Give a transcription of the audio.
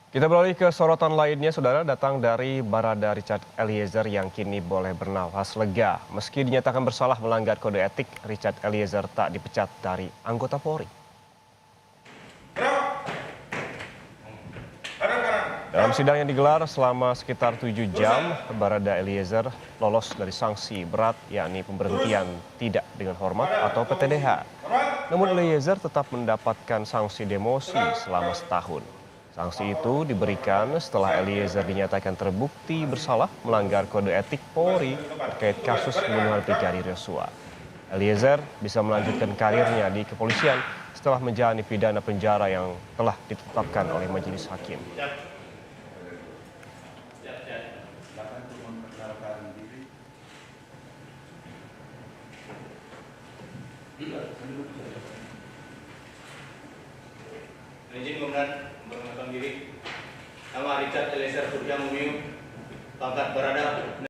Kita beralih ke sorotan lainnya, saudara, datang dari Barada Richard Eliezer yang kini boleh bernafas lega. Meski dinyatakan bersalah melanggar kode etik, Richard Eliezer tak dipecat dari anggota Polri. Dalam sidang yang digelar selama sekitar 7 jam, Barada Eliezer lolos dari sanksi berat, yakni pemberhentian tidak dengan hormat atau PTDH. Namun Eliezer tetap mendapatkan sanksi demosi selama setahun. Sanksi itu diberikan setelah Eliezer dinyatakan terbukti bersalah melanggar kode etik Polri terkait kasus pembunuhan Brigadir Yosua. Eliezer bisa melanjutkan karirnya di kepolisian setelah menjalani pidana penjara yang telah ditetapkan oleh majelis hakim. Izin memperkenalkan diri. Nama Richard Eliezer Surya Mumiu, pangkat Barada.